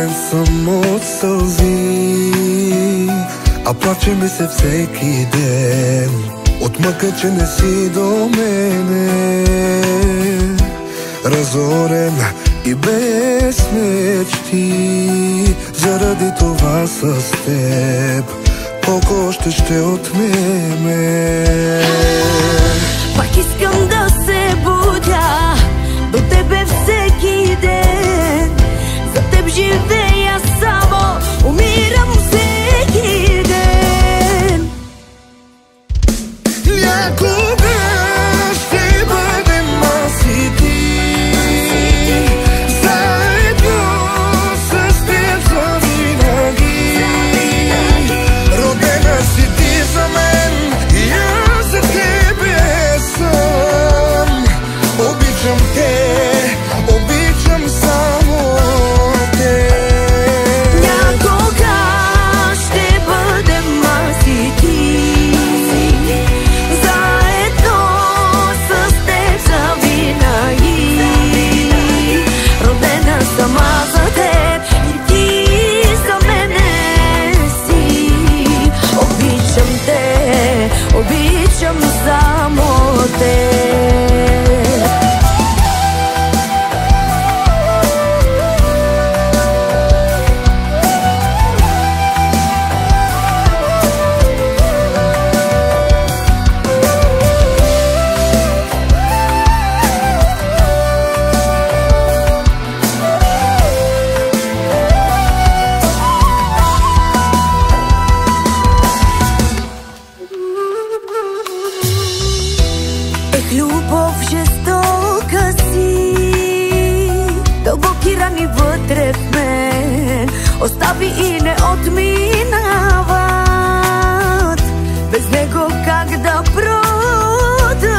Разорен съм от сълзи, а плаче ми се всеки ден от мъка, че не си до мене. Разорен и без мечти, заради това с теб колко още ще отнеме. Пак искам да се будя до тебе всеки ден. За теб живея само, умирам всеки ден. Някога ще бъдем аз и ти, заедно с теб завинаги. Родена си ти за мен и аз за тебе съм. Обичам те, обичам само те. Някога ще бъдем аз и ти, заедно с теб завинаги. Родена сама за теб и ти за мене си. Обичам те, обичам само те. Любов жестока си, дълбоки рани вътре в мен остави и не отминават. Без него как да продължа?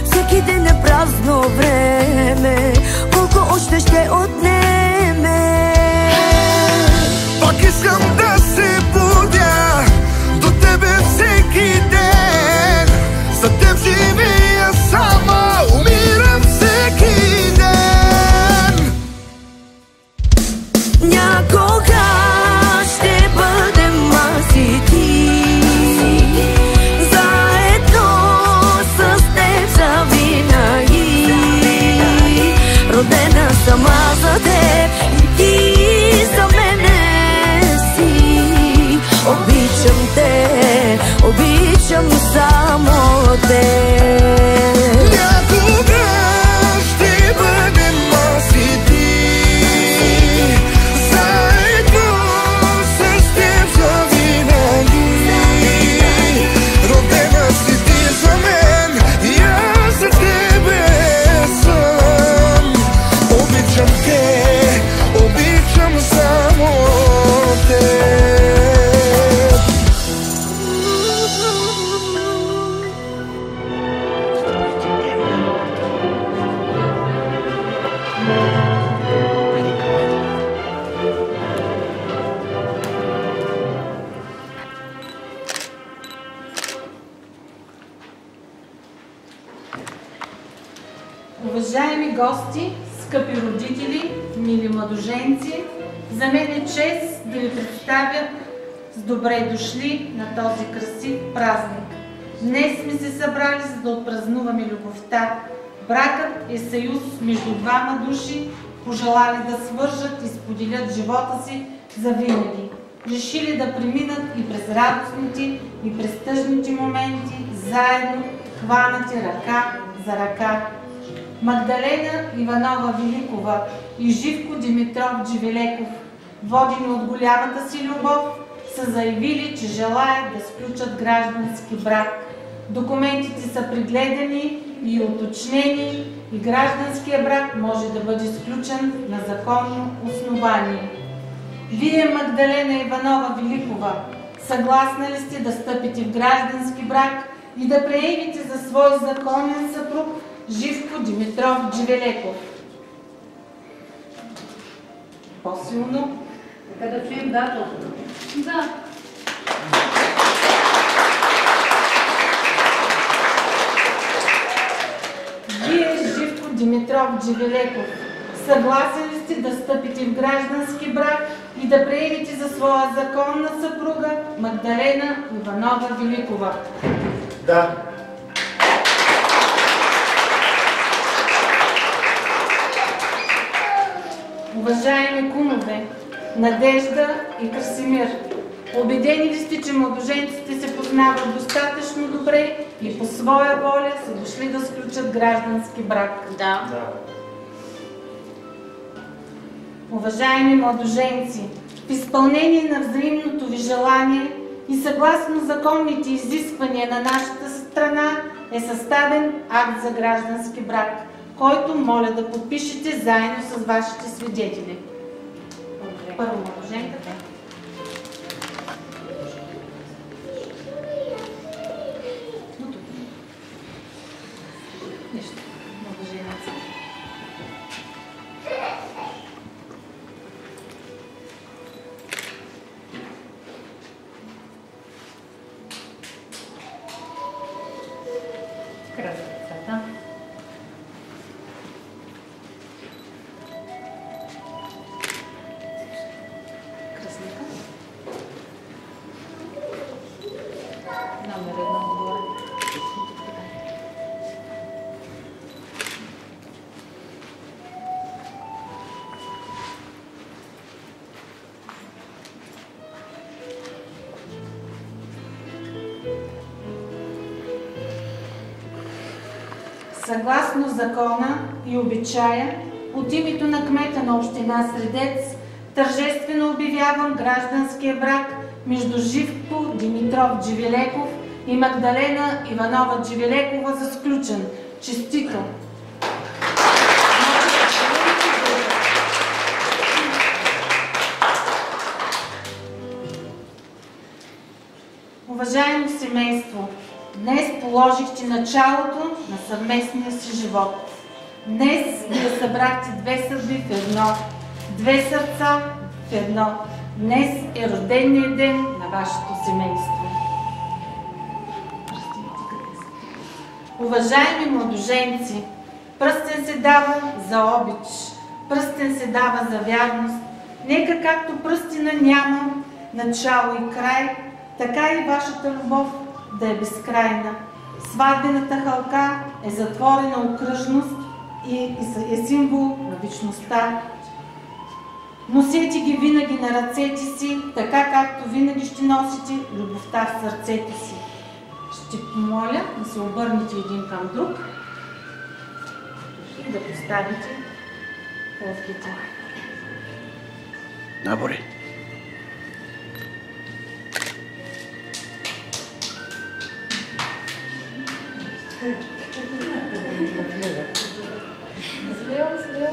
Всеки ден е празно време, колко още ще отнеме. Пак искам да се будя до тебе всеки ден. За теб живея сама, умирам всеки ден. Някога ще бъдем аз и ти, заедно с теб завинаги. Родена сама за теб и ти за мене си. Обичам те, обичам само те. Някога ще бъдем аз и ти, заедно с теб завинаги. Родена си ти за мен и аз за тебе съм. Обичам те, обичам само те. Уважаеми гости, скъпи родители, мили младоженци, за мен е чест да ви представя с добре дошли на този красив празник. Днес сме се събрали, за да отпразнуваме любовта. Бракът е съюз между двама души, пожелали да свържат и споделят живота си завинаги. Решили да преминат и през радостните, и през тъжните моменти, заедно, хванати ръка за ръка. Магдалена Иванова Великова и Живко Димитров Джевелеков, водени от голямата си любов, са заявили, че желаят да сключат граждански брак. Документите са прегледани и уточнени и гражданският брак може да бъде сключен на законно основание. Вие, Магдалена Иванова Великова, съгласна ли сте да стъпите в граждански брак и да приемете за свой законен съпруг Живко Димитров Джевелеков? По-силно. Така да чуем датата. Да. Вие, Живко Димитров Джевелеков, съгласен ли сте да стъпите в граждански брак и да приемете за своя законна съпруга Магдалена Иванова Великова? Да. Уважаеми кумове, Надежда и Красимир, убедени ли сте, че младоженците се познават достатъчно добре и по своя воля са дошли да сключат граждански брак? Да. Уважаеми младоженци, в изпълнение на взаимното ви желание и съгласно законните изисквания на нашата страна е съставен акт за граждански брак, който моля да подпишете заедно с вашите свидетели. Първо младоженката. Нещо. Младоженеца. Красавицата. Красника. Номер 1 отгоре. Съгласно закона и обичая, от името на кмета на община Средец, тържествено обявявам гражданския брак между Живко Димитров Дживелеков и Магдалена Иванова Дживелекова за сключен. Честито! Уважаемо семейство, днес положихте началото на съвместния си живот. Днес вие събрахте две съдби в едно, две сърца в едно. Днес е рожденият ден на вашето семейство. Уважаеми младоженци, пръстен се дава за обич, пръстен се дава за вярност. Нека както пръстена няма начало и край, така и вашата любов да е безкрайна. Сватбената халка е затворена окръжност и е символ на вечността. Носете ги винаги на ръцете си, така както винаги ще носите любовта в сърцето си. Ще помоля да се обърнете един към друг и да поставите плъвките. Набори. Слева.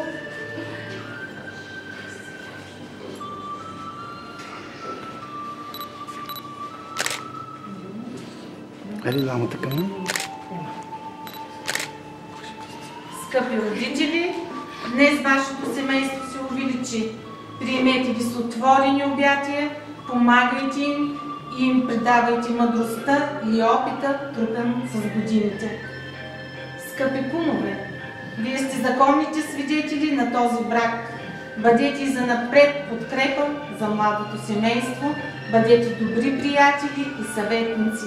Ели двамата към мен. Скъпи родители, днес вашето семейство се увеличи. Приемете ги с отворени обятия, помагайте им и им предавайте мъдростта и опита, трупен с годините. Скъпи кумове, вие сте законните свидетели на този брак. Бъдете и занапред подкрепа за младото семейство, бъдете добри приятели и съветници.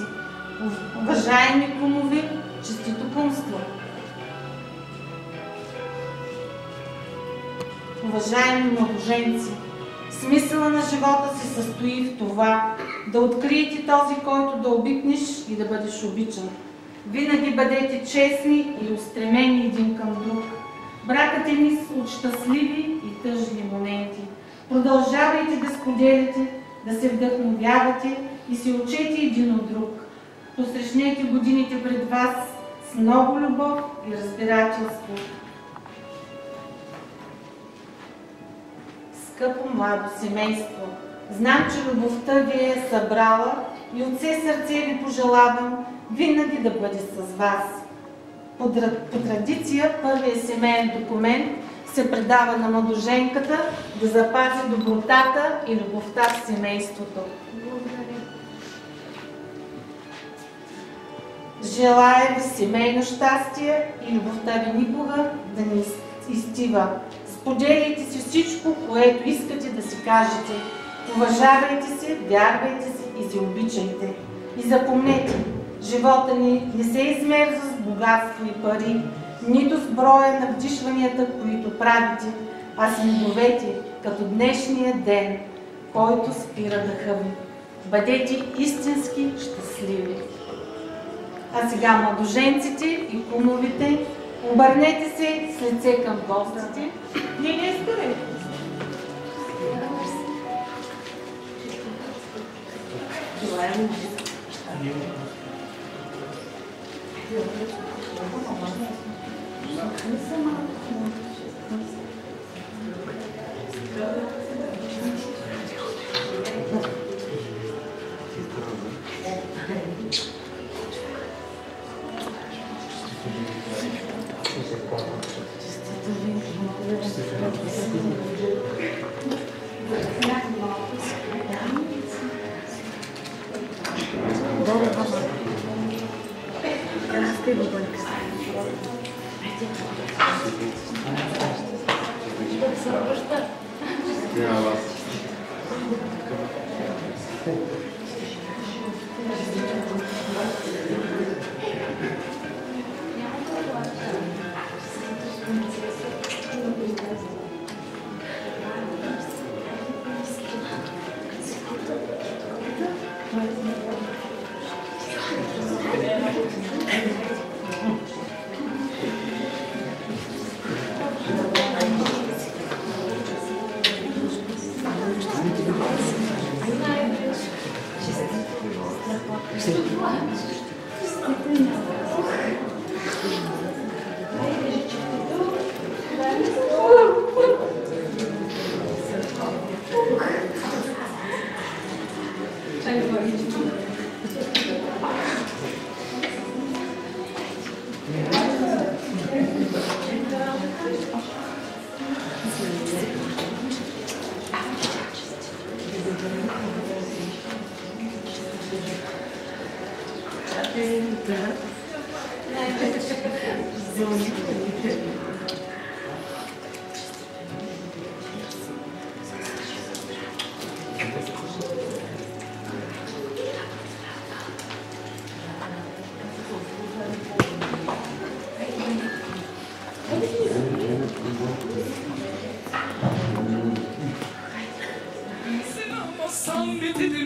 Уважаеми кумове, честито кумство! Уважаеми младоженци, смисъла на живота се състои в това да откриете този, който да обикнеш и да бъдеш обичан. Винаги бъдете честни и устремени един към друг. Бракът е низ от щастливи и тъжни моменти. Продължавайте да споделяте, да се вдъхновявате и се учете един от друг. Посрещнете годините пред вас с много любов и разбирателство. Скъпо младо семейство, знам, че любовта ви е събрала и от все сърце ви пожелавам винаги да бъде с вас. По традиция, първият семейен документ се предава на младоженката да запази добротата и любовта в семейството. Благодаря. Желая ви семейно щастие и любовта ви никога да не изтива. С Споделяйте си всичко, което искате да си кажете. Уважавайте се, вярвайте си и се обичайте. И запомнете, живота ни не се измерва с богатство и пари, нито с броя на вдишванията, които правите, а с миговете, като днешния ден, който спира дъха ви. Бъдете истински щастливи. А сега, младоженците и кумовите, обърнете се с лице към гостите. Не спорете.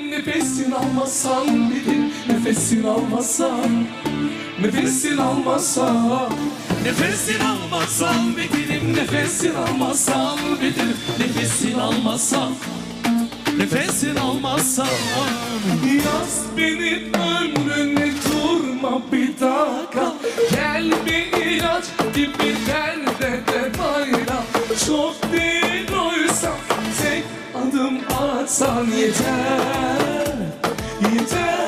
Nefesini almasan bitir, nefesini almasan, nefesini almasan, nefesini almasan bitirim, nefesini almasan bitirim, nefesini almasan, nefesini almasan. Yaz benim ömrümü durma bir dakika, gel bir ilaç gibi derde de bayram. Çok değil oysa tek adım atsan yeter, yeter.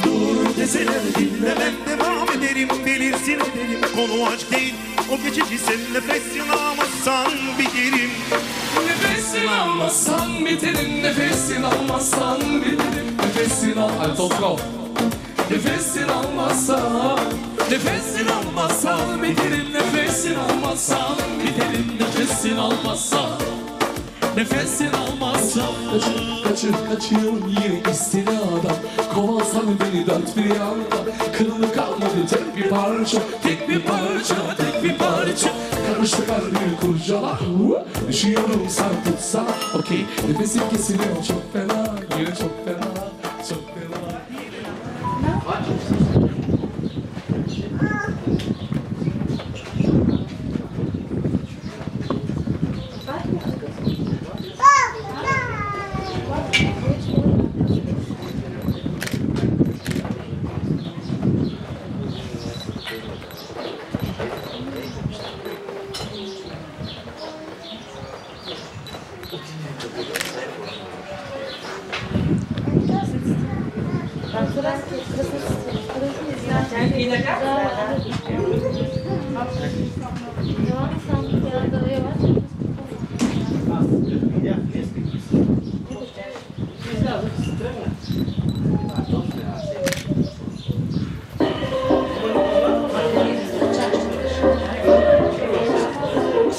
Dur deseler dinle, ben devam ederim. Belirsin ederim, konu aşk değil. O geçici sen nefesini almazsan biterim. Nefesini almazsan biterim, nefesini almazsan biterim, nefesini al. Hadi Tolga. Nefesini almazsan, nefesini almazsan biterim, nefesini almazsan biterim, nefesini almazsan, nefesini almazsan. Kaçıyorum yine istedi adam. Kovalsan beni dört bir yanda. Kırılıp kalmadı tek bir parça, tek bir parça, tek bir parça. Karıştı kalbimi kurcala. Düşüyorum sen tutsana. Okey, nefesim kesiliyor çok fena, yine çok fena, çok fena.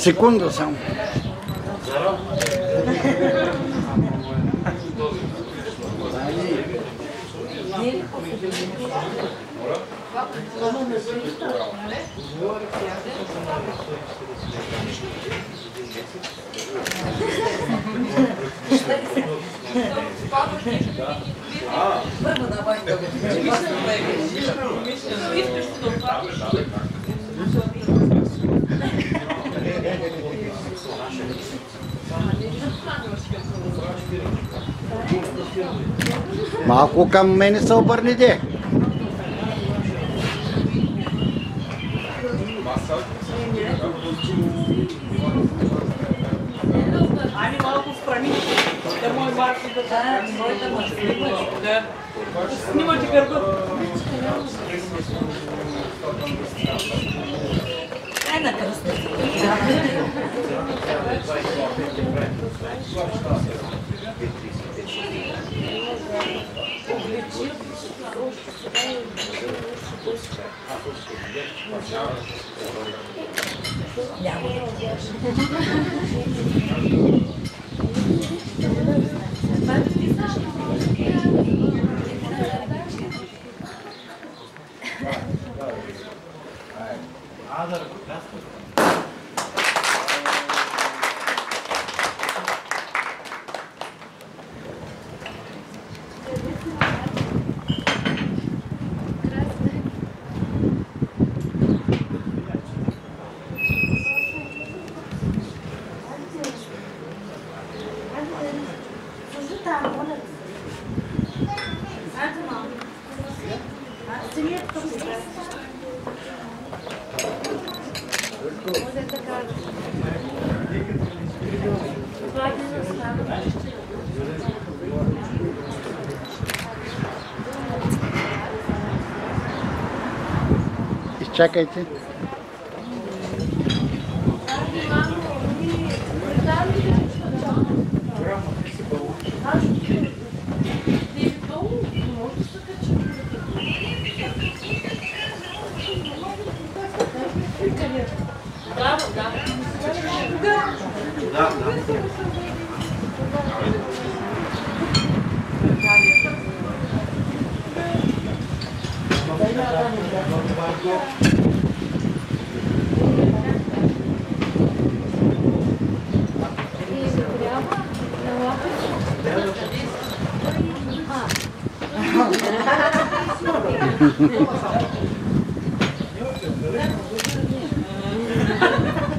Секунда само. Малко към мене се обърнете. Ами малко страни. Да мой Марко да моята машина. Да. Снимате гърба. Ай на кръста. Изчакайте.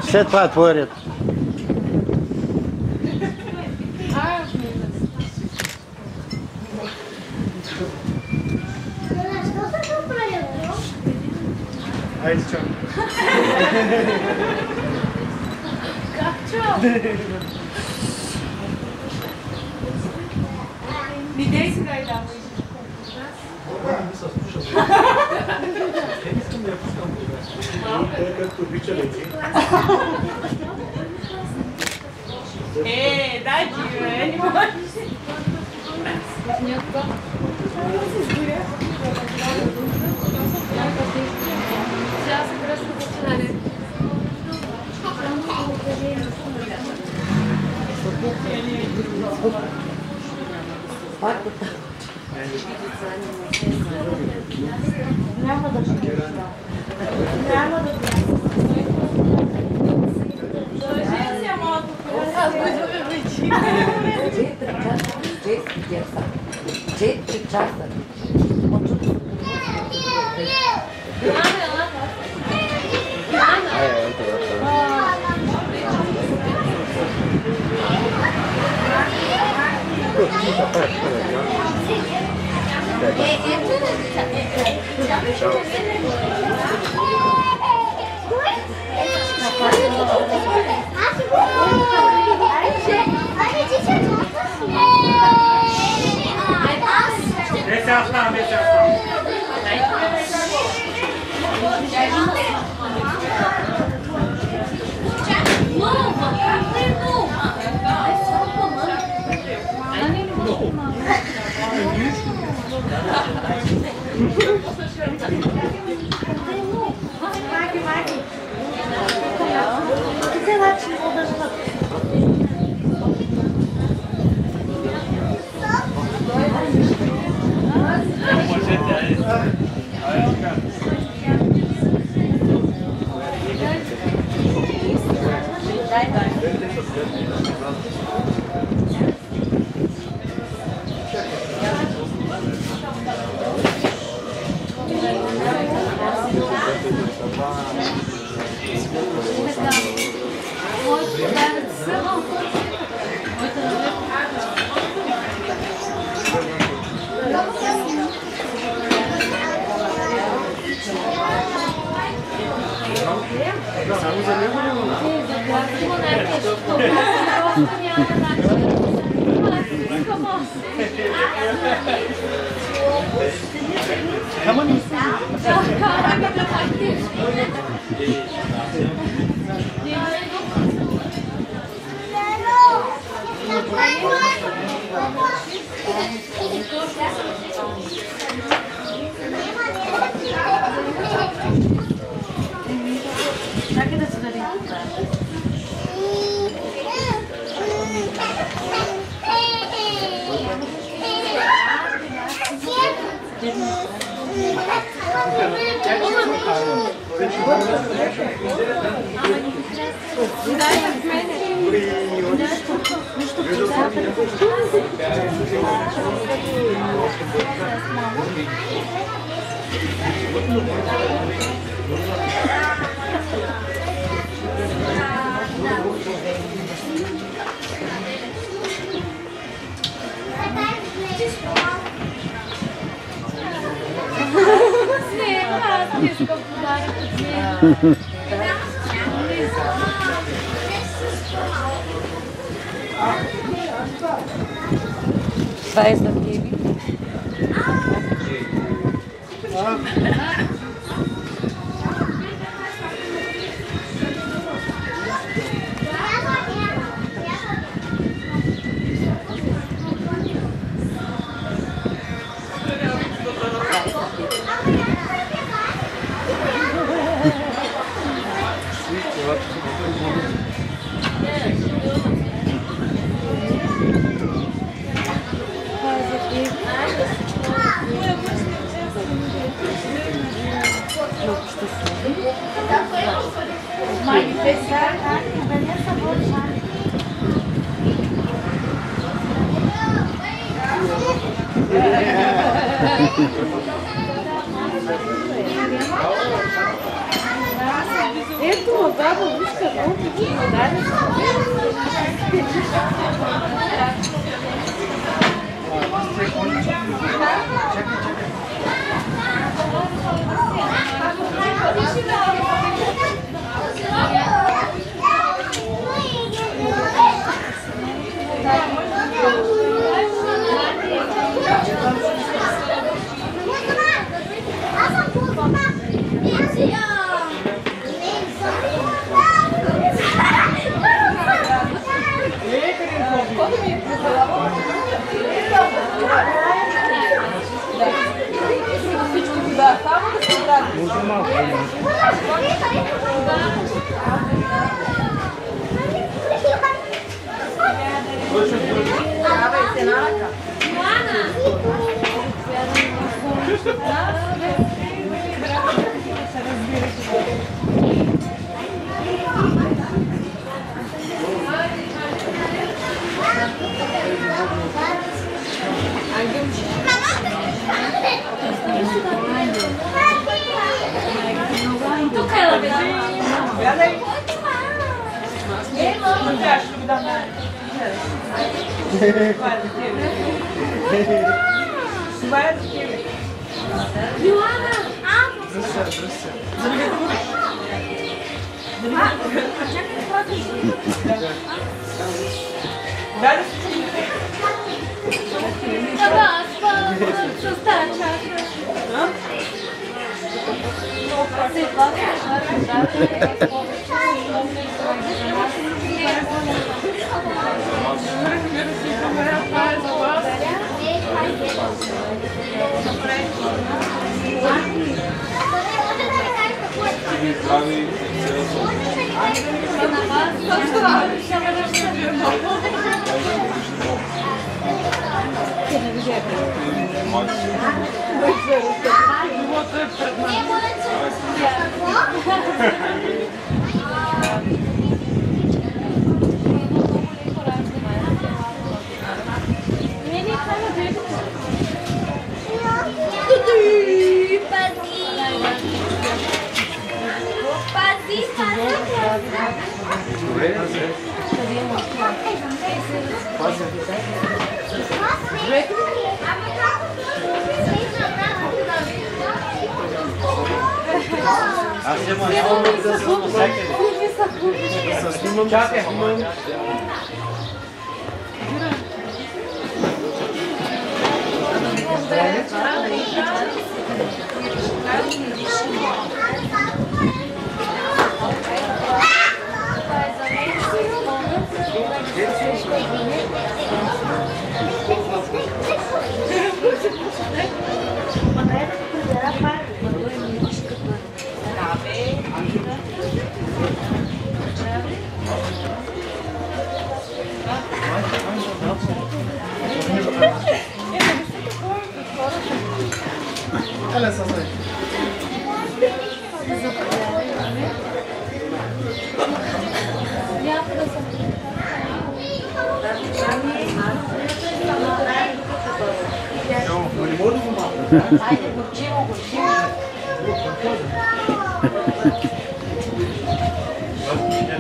След това е твой ред. Айде, чао. Как чао? Видей сега и да. Както обича лети. Дай ти, не можеш. Сега се кръща починане. Няма да бъде. Няма да бъде. Четири часа. Ти Това е за тебе. Ето, баба, виж какво ти подари.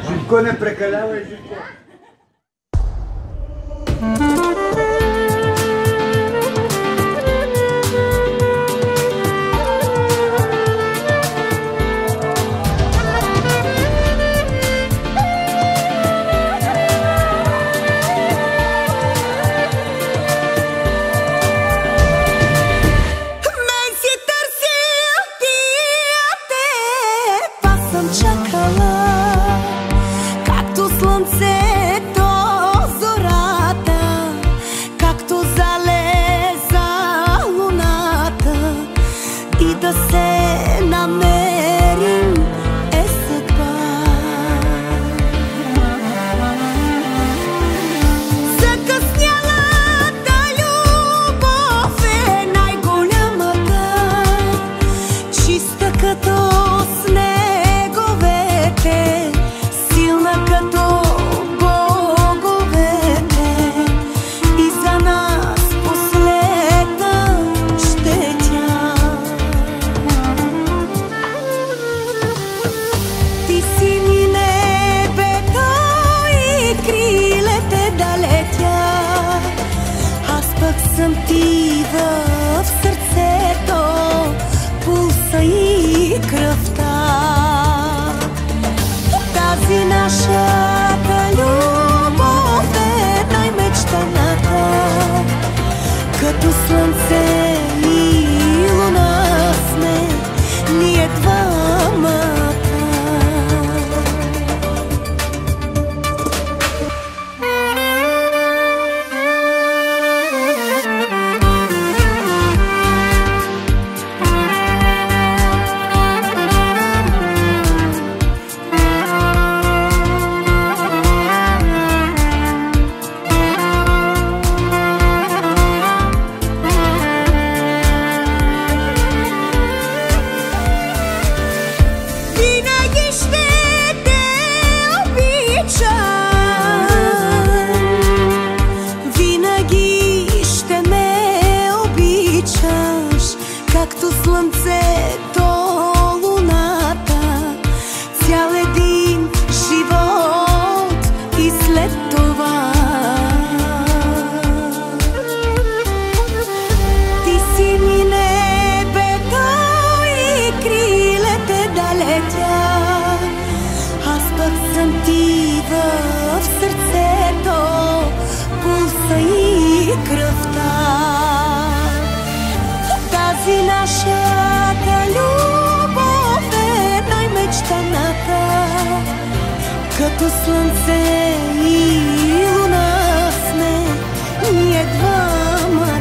Живко не прекалявай, Живко. Като слънце и луна сме ние двамата.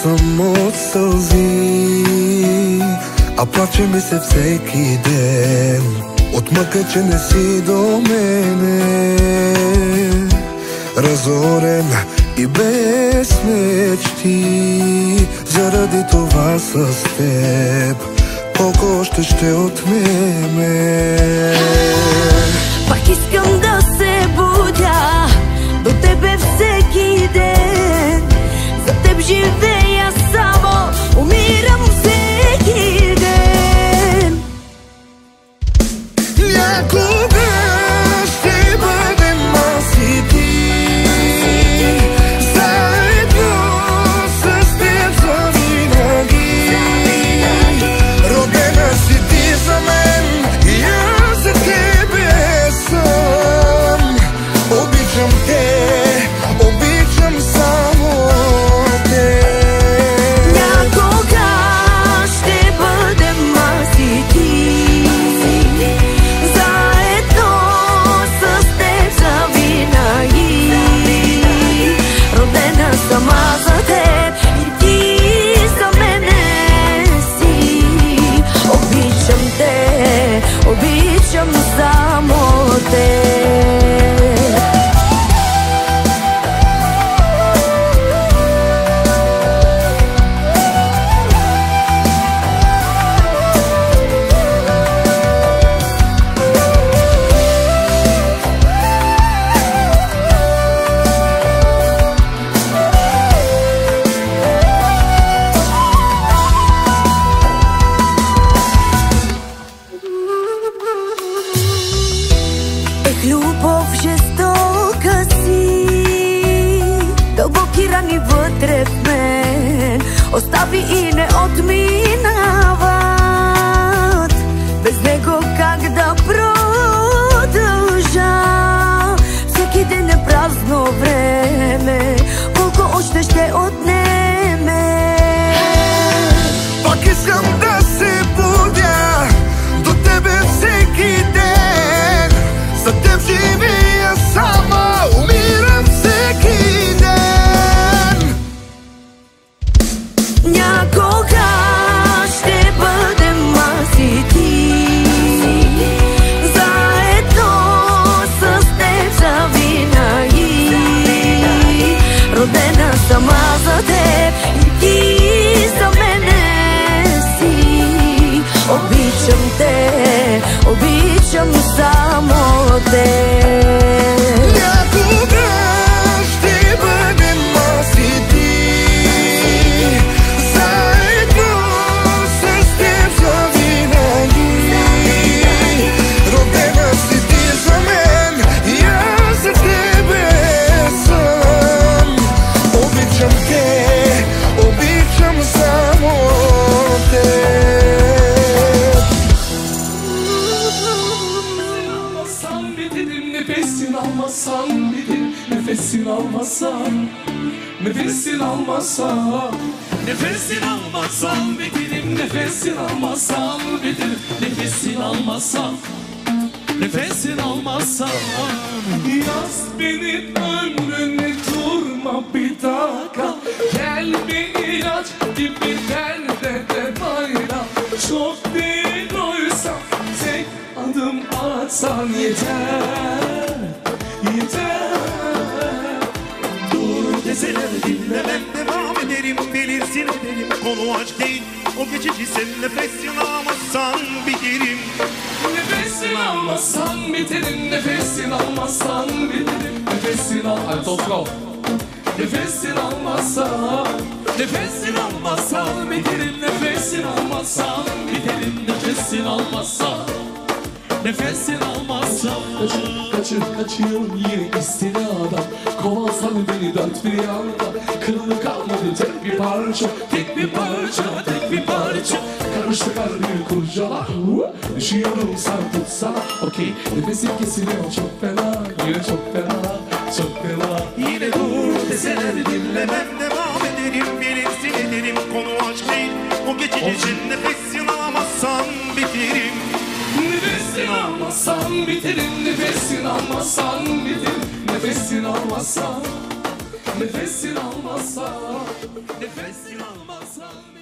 съм от сълзи, а плаче ми се всеки ден от мъка, че не си до мене. Разорен и без мечти, заради това с теб колко още ще отнеме. Пак искам да се будя до тебе всеки ден. За теб живея само, умирам всеки ден. Някога ще бъдем аз и ти, заедно с теб завинаги. Родена си ти за мен и аз за тебе съм. Обичам те, обичам само те. Някога ще бъдем аз и ти, заедно с теб завинаги. Родена сама за теб и ти за мене си. Обичам те, обичам само те. Любов жестока си, дълбоки рани вътре в мен остави и не отминават. Без него как да продължа? Всеки ден е празно време, колко още ще отнеме. Пак искам да се будя до тебе всеки ден. За теб живея сама, умирам всеки ден. Някога ще бъдем аз и ти, заедно с теб завинаги. Родена сама за теб и ти за мене си. Обичам те, обичам само те. Някога ще бъдем аз и ти, заедно с теб завинаги. Родена си ти за мен и аз за тебе съм. Обичам те, обичам само те. Nefesini almasan bilir, nefesini almasan, nefesini almasan, nefesini almasan bitirim, nefesini almasan bitirim, nefesini almasan, nefesini almasan. Yaz benim ömrümü durma bir dakika, gel bir ilaç gibi derde de bayra. Çok değil oysa tek adım atsan yeter, yeter. Dur deseler dinlemem, devam ederim, bilirsin ederim. Konu aşk değil, o geçici, sen nefesini almazsan biterim. Nefesini almazsan biterim, nefesini almazsan biterim, nefesini al. Hadi Topkov. Nefesini almazsan, nefesini almazsan biterim, nefesini almazsan biterim, nefesini almazsan, nefesini almazsan. Kaçır yine istinadan, kovalsan beni dört bir yanda. Kırılıp kalmadı tek bir parça, tek bir parça, tek bir parça. Karıştı kalbimi kurcala, düşüyorum sen tutsana. Okey, nefesim kesiliyor çok fena, yine çok fena, çok fena. Yine dur deseler dinlemem, devam ederim, bilirsin ederim. Konu aşk değil, o geçici, sen nefesini alamazsan biterim. Nefesini almazsan biterim, nefesini almazsan biterim, nefesini almazsan, Nefesini almazsan, nefesini almazsan